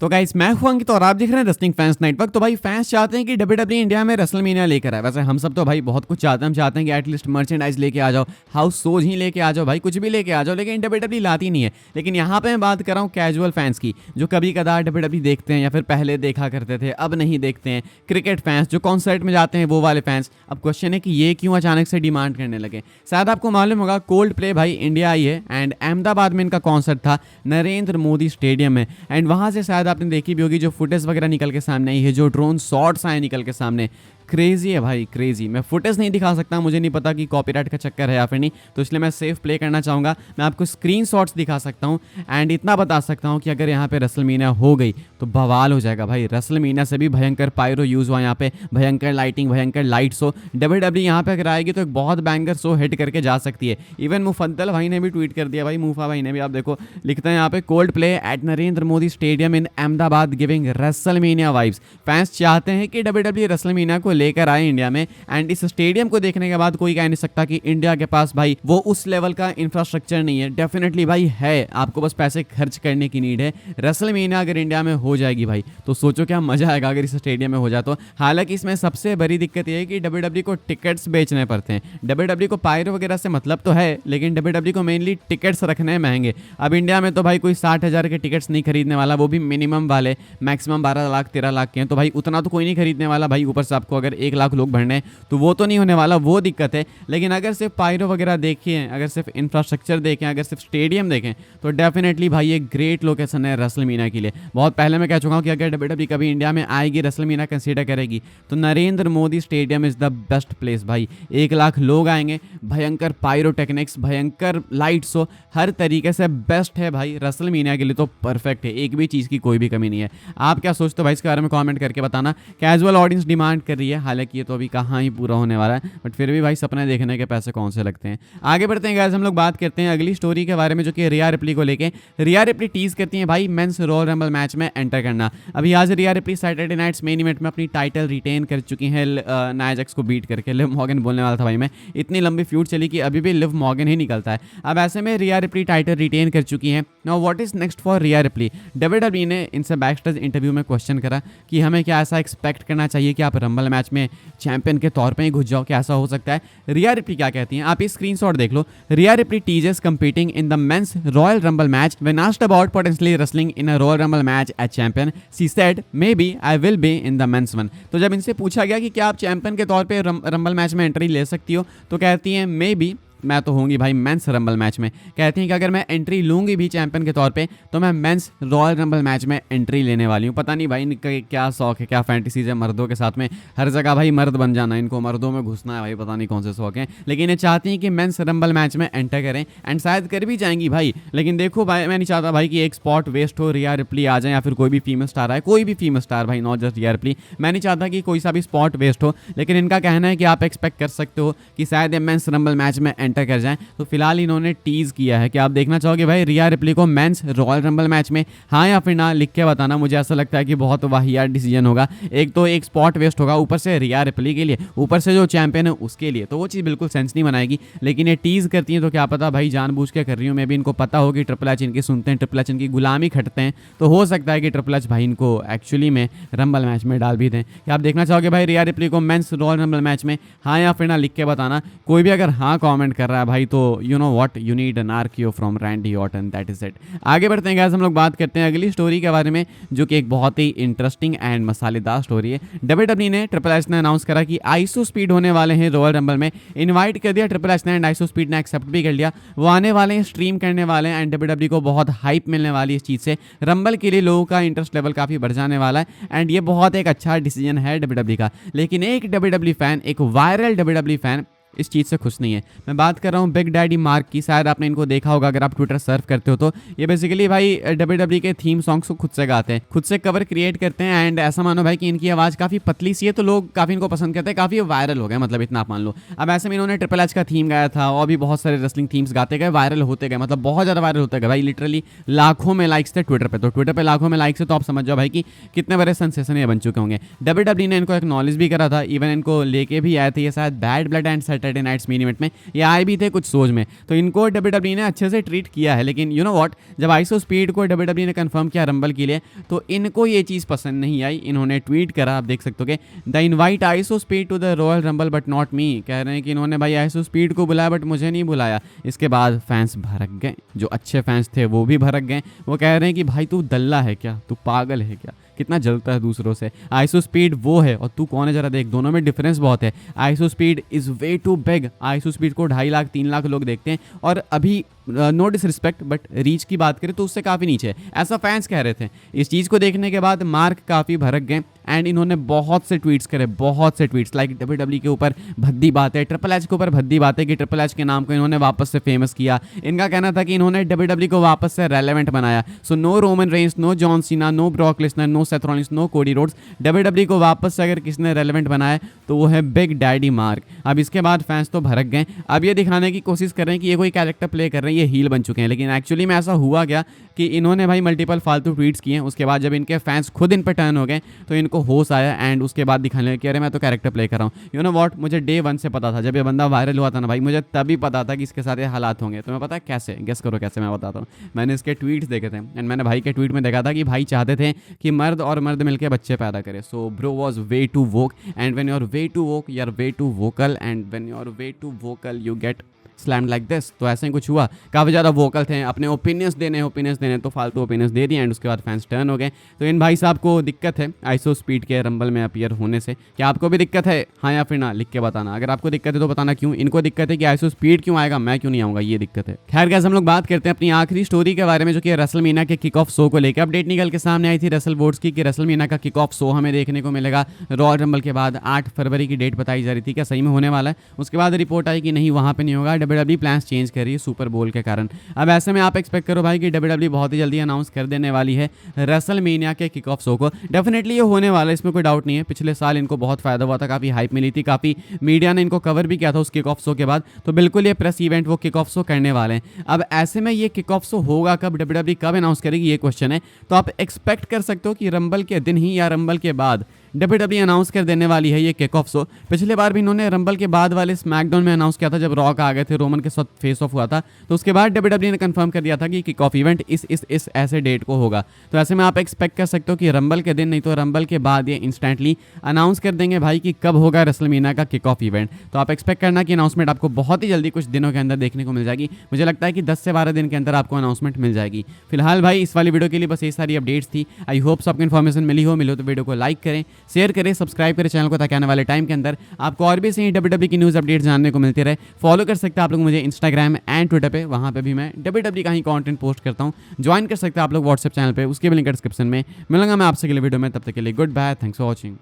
तो गाइस मैं हूं अंकित और आप देख रहे हैं रेसलिंग फैंस नेटवर्क। तो भाई फैंस चाहते हैं कि डब्ल्यूडब्ल्यूई इंडिया में रेसलमेनिया लेकर आए। वैसे हम सब तो भाई बहुत कुछ चाहते हैं। हम चाहते हैं कि एटलीस्ट मर्चेंडाइज लेके आ जाओ, हाउस शोज ही लेके आ जाओ, भाई कुछ भी लेके आ जाओ, लेकिन डब्ल्यूडब्ल्यूई लाती नहीं है। लेकिन यहाँ पे मैं बात कर रहा हूँ कैजुअल फैंस की, जो कभी कदार डब्ल्यूडब्ल्यूई देखते हैं या फिर पहले देखा करते थे, अब नहीं देखते हैं। क्रिकेट फैंस जो कॉन्सर्ट में जाते हैं वो वाले फैंस। अब क्वेश्चन है कि ये क्यों अचानक से डिमांड करने लगे। शायद आपको मालूम होगा कोल्ड प्ले भाई इंडिया आई है एंड अहमदाबाद में इनका कॉन्सर्ट था नरेंद्र मोदी स्टेडियम में। एंड वहाँ से शायद आपने देखी भी होगी जो फुटेज वगैरह निकल के सामने आई है, जो ड्रोन शॉट्स आए निकल के सामने, क्रेजी है भाई क्रेजी। मैं फुटेज नहीं दिखा सकता, मुझे नहीं पता कि कॉपीराइट का चक्कर है या फिर नहीं, तो इसलिए मैं सेफ प्ले करना चाहूँगा। मैं आपको स्क्रीनशॉट्स दिखा सकता हूँ एंड इतना बता सकता हूँ कि अगर यहाँ पे रेसलमेनिया हो गई तो बवाल हो जाएगा भाई। रेसलमेनिया से भी भयंकर पायरो यूज़ हुआ यहाँ पे, भयंकर लाइटिंग, भयंकर लाइट शो। डब्ल्यूडब्ल्यूई यहाँ पे अगर आएगी तो एक बहुत बैंगर शो हिट करके जा सकती है। इवन मुफद्दल भाई ने भी ट्वीट कर दिया भाई, मूफा भाई ने भी, आप देखो लिखते हैं यहाँ पे cold play at Narendra Modi stadium in Ahmedabad giving WrestleMania vibes. Fans चाहते हैं कि डब्ल्यूडब्ल्यूई रेसलमेनिया को लेकर आए इंडिया में एंड इस स्टेडियम को देखने के बाद कोई कह नहीं सकता कि इंडिया के पास भाई वो उस लेवल का इंफ्रास्ट्रक्चर नहीं है। डेफिनेटली भाई है, आपको बस पैसे खर्च करने की नीड है। रेसलमेनिया अगर इंडिया में हो जाएगी भाई तो सोचो क्या मजा आएगा अगर इस स्टेडियम में हो जाए तो। हालांकि इसमें सबसे बड़ी दिक्कत ये है कि डब्ल्यूडब्ल्यूई को टिकट्स बेचने पड़ते हैं। डब्ल्यूडब्ल्यूई को पायरो वगैरह से मतलब तो है, लेकिन डब्ल्यूडब्ल्यूई को मेनली टिकट्स रखने हैं महंगे। अब इंडिया में तो भाई कोई 60,000 के टिकट्स नहीं खरीदने वाला, वो भी मिनिमम वाले, मैक्सिमम 12 लाख 13 लाख के हैं। तो भाई उतना तो कोई नहीं खरीदने वाला भाई। ऊपर से आपको अगर 1 लाख लोग भरने हैं तो वो तो नहीं होने वाला, वो दिक्कत है। लेकिन अगर सिर्फ पायरो वगैरह देखें, अगर सिर्फ इंफ्रास्ट्रक्चर देखें, अगर सिर्फ स्टेडियम देखें तो डेफिनेटली भाई ये ग्रेट लोकेशन है रेसलमेनिया के लिए। बहुत पहले मैं कह चुका हूँ कि अगर डब्ल्यूडब्ल्यूई कभी इंडिया में आएगी, रेसलमेनिया कंसीडर करेगी, तो Narendra Modi stadium is the best place भाई। 1 लाख लोग आएंगे, भयंकर पायरोटेक्निक्स, भयंकर लाइट शो, हर तरीके से बेस्ट है भाई। रेसलमेनिया के लिए तो परफेक्ट है, एक भी चीज़ की कोई भी कमी नहीं है। आप क्या सोचते हो भाई इसके बारे में कमेंट करके बताना। कैजुअल ऑडियंस डिमांड कर रही है, हालांकि ये तो अभी कहाँ ही पूरा होने वाला है, बट फिर भी भाई सपने देखने के पैसे कौन से लगते हैं। आगे बढ़ते हैं गाइस, हम लोग बात करते हैं अगली स्टोरी के बारे में, जो कि रिया रिप्ली को लेके। रिया रिप्ली टीज करती है भाई मेंस रॉयल रंबल मैच में एंटर करना। अभी आज Rhea Ripley Saturday night's main event में अपनी टाइटल रिटेन कर चुकी है नाया जैक्स को बीट करके। लिव मॉर्गन बोलने वाला था भाई मैं, इतनी लंबी फ्यूड चली कि अभी भी लिव मॉर्गन ही निकलता है। अब ऐसे में रिया रिप्ली टाइटल रिटेन कर चुकी है। Now what is next for Riya replay. WWE ने इनसे बैकस्टेज इंटरव्यू में क्वेश्चन करा कि हमें क्या ऐसा एक्सपेक्ट करना चाहिए कि आप रंबल मैच में चैंपियन के तौर पे ही घुस जाओ, क्या ऐसा हो सकता है। रिया रिप्ली क्या कहती हैं आप ये स्क्रीनशॉट देख लो। Rhea Ripley teases competing in the men's royal rumble match when asked about potentially wrestling in a Royal rumble match as champion she said maybe I will be in the men's one. तो जब इनसे पूछा गया कि क्या आप champion के तौर पे रंबल मैच में एंट्री ले सकती हो, तो कहती हैं मे बी, मैं तो होंगी भाई मेंस रंबल मैच में। कहती हैं कि अगर मैं एंट्री लूंगी भी चैंपियन के तौर पे तो मैं मेंस रॉयल रंबल मैच में एंट्री लेने वाली हूँ। पता नहीं भाई इनका क्या शौक है, क्या फैंटेसीज है मर्दों के साथ में, हर जगह भाई मर्द बन जाना, इनको मर्दों में घुसना है भाई, पता नहीं कौन से शौक हैं। लेकिन ये चाहती हैं कि मेंस रंबल मैच में एंटर करें एंड शायद कर भी जाएंगी भाई। लेकिन देखो भाई मैं नहीं चाहता भाई कि एक स्पॉट वेस्ट हो, रिया रिप्ली आ जाए या फिर कोई भी फीमेल स्टार आए, कोई भी फीमेल स्टार भाई, नॉट जस्ट रिया रिप्ली। मैं नहीं चाहता कि कोई सा भी स्पॉट वेस्ट हो, लेकिन इनका कहना है कि आप एक्सपेक्ट कर सकते हो कि शायद ये मेंस रंबल मैच में एंटर कर जाएं। तो फिलहाल इन्होंने टीज किया है कि आप देखना चाहोगे भाई रिया रिप्ली को मेंस रॉयल रंबल मैच में, हाँ या फिर ना, लिख के बताना। मुझे ऐसा लगता है कि बहुत वाहियात डिसीजन होगा। एक तो एक स्पॉट वेस्ट होगा, ऊपर से रिया रिप्ली के लिए, ऊपर से जो चैंपियन है उसके लिए, तो वो चीज़ बिल्कुल सेंस नहीं बनाएगी। लेकिन ये टीज करती हैं तो क्या पता भाई जानबूझ के कर रही हूँ। मे भी इनको पता हो कि ट्रिपल एच इनकी सुनते हैं, ट्रिपल एच इनकी गुलामी खटते हैं, तो हो सकता है कि ट्रिपल एच भाई इनको एक्चुअली में रंबल मैच में डाल भी दें। क्या आप देखना चाहोगे भाई रिया रिप्ली को मेंस रॉयल रंबल मैच में, हाँ या फिर ना, लिख के बताना। कोई भी अगर हाँ कॉमेंट कर रहा है भाई तो you know what, you need an RQ from Randy Orton, that is it. आगे बढ़ते हैं गाइस, हम लोग बात करते हैं अगली स्टोरी के बारे में, जो कि एक बहुत ही इंटरेस्टिंग एंड मसालेदार स्टोरी है। डब्ल्यूडब्ल्यूई ने, ट्रिपल एच ने अनाउंस करा कि आइसो स्पीड होने वाले हैं रॉयल रंबल में। इनवाइट कर दिया ट्रिपल एच ने एंड आइसो स्पीड ने एक्सेप्ट भी कर लिया। वो आने वाले हैं, स्ट्रीम करने वाले हैं एंड डब्ल्यूडब्ल्यूई को बहुत हाइप मिलने वाली है इस चीज़ से। रंबल के लिए लोगों का इंटरेस्ट लेवल काफ़ी बढ़ जाने वाला है एंड ये बहुत एक अच्छा डिसीजन है डब्ल्यूडब्ल्यूई का। लेकिन एक डब्ल्यूडब्ल्यूई फैन, एक वायरल डब्ल्यूडब्ल्यूई फैन इस चीज़ से खुश नहीं है। मैं बात कर रहा हूँ बिग डैडी मार्क की। शायद आपने इनको देखा होगा अगर आप ट्विटर सर्फ करते हो तो। ये बेसिकली भाई डब्ल्यूडब्ल्यूई के थीम सॉन्ग्स को खुद से गाते हैं, खुद से कवर क्रिएट करते हैं एंड ऐसा मानो भाई कि इनकी आवाज़ काफ़ी पतली सी है तो लोग काफ़ी इनको पसंद करते हैं, काफ़ी वायरल हो गए, मतलब इतना आप मान लो। अब ऐसे में इन्होंने ट्रिपल एच का थीम गाया था और भी बहुत सारे रेसलिंग थीम्स गाते गए, वायरल होते गए, मतलब बहुत ज़्यादा वायरल होते गए भाई। लिटरली लाखों में लाइक्स थे ट्विटर पर, तो ट्विटर पर लाखों में लाइक्स है तो आप समझ जाओ भाई कि कितने बड़े सेंसेशन ये बन चुके होंगे। डब्ल्यूडब्ल्यूई ने इनको एक्नॉलेज भी करा था, इवन इनको लेके भी आए थे। ये शायद bad blood and Saturday night's main event में, ये आए भी थे कुछ सोच में, तो इनको WWE ने अच्छे से ट्रीट किया है। लेकिन यू नो व्हाट, जब आइसो स्पीड को WWE ने कंफर्म किया रंबल के लिए, तो इनको ये चीज़ पसंद नहीं आई। इन्होंने ट्वीट करा, आप देख सकते हो कि they invite IShowSpeed to the royal rumble but not me. कह रहे हैं कि इन्होंने भाई आइसो स्पीड को बुलाया बट मुझे नहीं बुलाया। इसके बाद फैंस भड़क गए, जो अच्छे फैंस थे वो भी भड़क गए। वो कह रहे हैं कि भाई तू दल्ला है क्या, तू पागल है क्या, कितना जलता है दूसरों से। आइसो स्पीड वो है और तू कौन है, जरा देख, दोनों में डिफरेंस बहुत है। IShowSpeed is way too big. IShowSpeed को 2.5 लाख 3 लाख लोग देखते हैं, और अभी नो डिसरिस्पेक्ट बट रीच की बात करें तो उससे काफ़ी नीचे है, ऐसा फैंस कह रहे थे। इस चीज़ को देखने के बाद मार्क काफ़ी भड़क गए एंड इन्होंने बहुत से ट्वीट्स करे, बहुत से ट्वीट्स, लाइक WWE के ऊपर भद्दी बात है, ट्रिपल एच के ऊपर भद्दी बात है कि ट्रिपल एच के नाम को इन्होंने वापस से फेमस किया। इनका कहना था कि इन्होंने WWE को वापस से रेलेवेंट बनाया। So no Roman Reigns, no John Cena, no Brock Lesnar, no Seth Rollins, no Cody Rhodes. WWE को वापस से अगर किसने रेलेवेंट बनाया तो वो है बिग डैडी मार्क। अब इसके बाद फैंस तो भड़क गए। अब ये दिखाने की कोशिश कर रहे हैं कि ये कोई कैरेक्टर प्ले कर रहे हैं, ये हील बन चुके हैं। लेकिन एक्चुअली में ऐसा हुआ क्या कि इन्होंने भाई मल्टीपल फालतू ट्वीट्स किए। उसके बाद जब इनके फैंस खुद इन पर टर्न हो गए तो इनको होश आया एंड उसके बाद दिखाने लगे कि अरे मैं तो कैरेक्टर प्ले कर रहा हूँ। यू नो व्हाट, मुझे डे 1 से पता था, जब ये बंदा वायरल हुआ था ना भाई, मुझे तभी पता था कि इसके साथ ये हालात होंगे। तो मैं पता है कैसे, गेस करो कैसे, मैं बताता हूँ। मैंने इसके ट्वीट्स देखे थे एंड मैंने भाई के ट्वीट में देखा था कि भाई चाहते थे कि मर्द और मर्द मिलकर बच्चे पैदा करें। So bro was way too woke and when you are way too woke you are way too vocal and when you are way too vocal you get slammed like this. तो ऐसे ही कुछ हुआ, काफ़ी ज़्यादा वोकल थे, अपने opinions देने तो फालतू ओपिनियंस दे दिए एंड उसके बाद फैंस टर्न हो गए। तो इन भाई साहब को दिक्कत है आइसो स्पीड के रंबल में अपीयर होने से। क्या आपको भी दिक्कत है, हाँ या फिर ना, लिख के बताना। अगर आपको दिक्कत है तो बताना क्यों। इनको दिक्कत है कि आइसो स्पीड क्यों आएगा, मैं क्यों नहीं आऊँगा, ये दिक्कत है। खैर गाइस, हम लोग बात करते हैं अपनी आखिरी स्टोरी के बारे में, जो कि रेसलमेनिया के किक ऑफ शो को लेकर अपडेट निकल के सामने आई थी रेसल वोट्स की कि रेसलमेनिया का किक ऑफ शो हमें देखने को मिलेगा रॉयल रंबल के बाद। 8 फरवरी की डेट बताई जा रही थी, क्या सही में होने वाला है? उसके बाद रिपोर्ट आई कि नहीं, वहाँ पे नहीं होगा, WWE प्लान्स चेंज कर रही है सुपर बोल के कारण। अब ऐसे में आप एक्सपेक्ट करो भाई कि WWE बहुत ही जल्दी अनाउंस कर देने वाली है रेसलमेनिया के किक ऑफ शो को। डेफिनेटली ये होने वाला है, इसमें कोई डाउट नहीं है। पिछले साल इनको बहुत फायदा हुआ था, काफ़ी हाइप मिली थी, काफ़ी मीडिया ने इनको कवर भी किया था उस किक ऑफ शो के बाद। तो बिल्कुल ये प्रेस इवेंट वो किक ऑफ शो करने वाले हैं। अब ऐसे में ये किक ऑफ शो होगा कब, WWE कब अनाउंस करेगी, ये क्वेश्चन है। तो आप एक्सपेक्ट कर सकते हो कि रंबल के दिन ही या रंबल के बाद WWE अनाउंस कर देने वाली है ये किक ऑफ शो। पिछले बार भी इन्होंने रंबल के बाद वाले स्मैकडाउन में अनाउंस किया था, जब रॉक आ गए थे, रोमन के साथ फेस ऑफ हुआ था। तो उसके बाद WWE ने कंफर्म कर दिया था कि किक ऑफ इवेंट इस ऐसे डेट को होगा। तो ऐसे में आप एक्सपेक्ट कर सकते हो कि रंबल के दिन नहीं तो रंबल के बाद ये इंस्टेंटली अनाउंस कर देंगे भाई कि कब होगा रेसलमेनिया का किक ऑफ इवेंट। तो आप एक्सपेक्ट करना कि अनाउंसमेंट आपको बहुत ही जल्दी कुछ दिनों के अंदर देखने को मिल जाएगी। मुझे लगता है कि 10 से 12 दिन के अंदर आपको अनाउंसमेंट मिल जाएगी। फिलहाल भाई इस वाली वीडियो के लिए बस ये सारी अपडेट्स थी। आई होप आपको इन्फॉर्मेशन मिली हो तो वीडियो को लाइक करें, शेयर करें, सब्सक्राइब करें चैनल को, ताकि आने वाले टाइम के अंदर आपको और भी सही WWE की न्यूज़ अपडेट्स जानने को मिलती रहे। फॉलो कर सकते हैं आप लोग मुझे इंस्टाग्राम एंड ट्विटर पे, वहाँ पे भी मैं WWE का ही कंटेंट पोस्ट करता हूँ। ज्वाइन कर सकते हैं आप लोग व्हाट्सएप चैनल पे, उसके भी लिंक डिस्क्रिप्शन में। मिलूंगा मैं आपसे अगले वीडियो में, तब तक के लिए good bye, thanks for watching.